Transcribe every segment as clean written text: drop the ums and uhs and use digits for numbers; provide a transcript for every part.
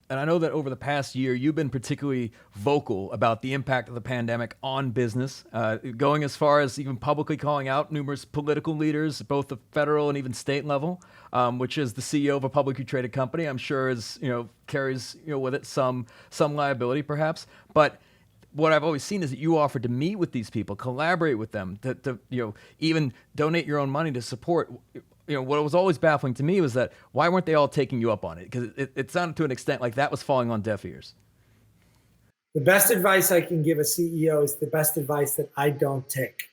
And I know that over the past year, you've been particularly vocal about the impact of the pandemic on business, going as far as even publicly calling out numerous political leaders, both the federal and even state level, which is the CEO of a publicly traded company. I'm sure is carries with it some liability, perhaps, but what I've always seen is that you offered to meet with these people, collaborate with them, to even donate your own money to support. What was always baffling to me was that why weren't they all taking you up on it? Because it sounded to an extent like that was falling on deaf ears. The best advice I can give a CEO is the best advice that I don't take,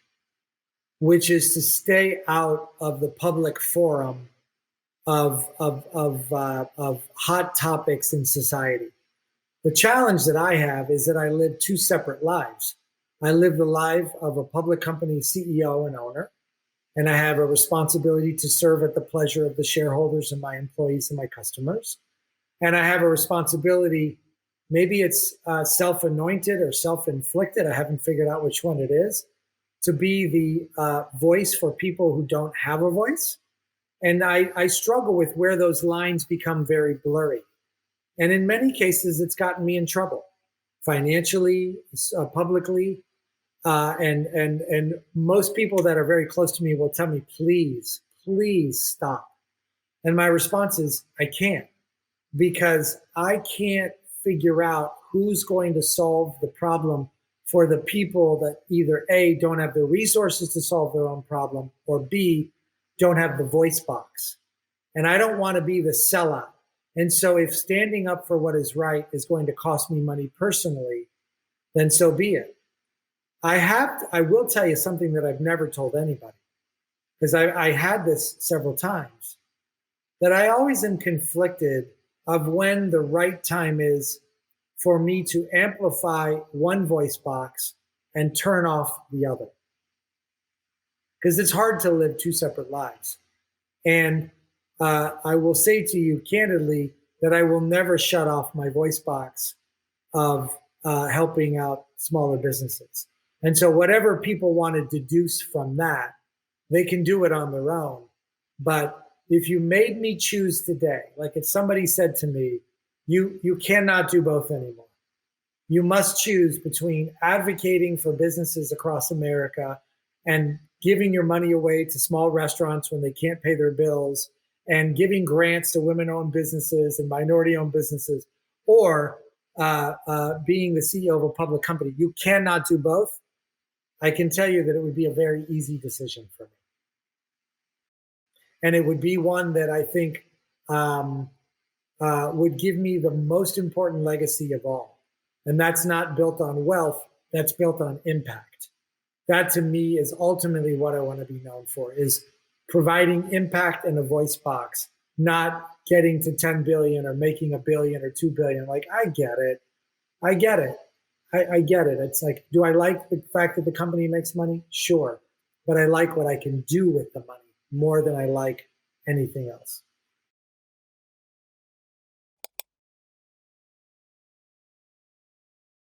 which is to stay out of the public forum of hot topics in society. The challenge that I have is that I live two separate lives. I live the life of a public company CEO and owner, and I have a responsibility to serve at the pleasure of the shareholders and my employees and my customers. And I have a responsibility, maybe it's self-anointed or self-inflicted, I haven't figured out which one it is, to be the voice for people who don't have a voice. And I struggle with where those lines become very blurry. And in many cases, it's gotten me in trouble financially, publicly. And most people that are very close to me will tell me, please, please stop. And my response is, I can't, because I can't figure out who's going to solve the problem for the people that either A, don't have the resources to solve their own problem, or B, don't have the voice box. And I don't want to be the sellout. And so if standing up for what is right is going to cost me money personally, then so be it. I will tell you something that I've never told anybody, because I had this several times, that I always am conflicted of when the right time is for me to amplify one voice box and turn off the other. Because it's hard to live two separate lives. And I will say to you candidly that I will never shut off my voice box of helping out smaller businesses. And so whatever people want to deduce from that, they can do it on their own. But if you made me choose today, like if somebody said to me, you cannot do both anymore. You must choose between advocating for businesses across America and giving your money away to small restaurants when they can't pay their bills, and giving grants to women-owned businesses and minority-owned businesses, or being the CEO of a public company. You cannot do both. I can tell you that it would be a very easy decision for me. And it would be one that I think would give me the most important legacy of all. And that's not built on wealth, that's built on impact. That to me is ultimately what I want to be known for, is providing impact in a voice box, not getting to 10 billion or making $1 billion or 2 billion. Like, I get it. I get it. I get it. It's like, do I like the fact that the company makes money? Sure. But I like what I can do with the money more than I like anything else.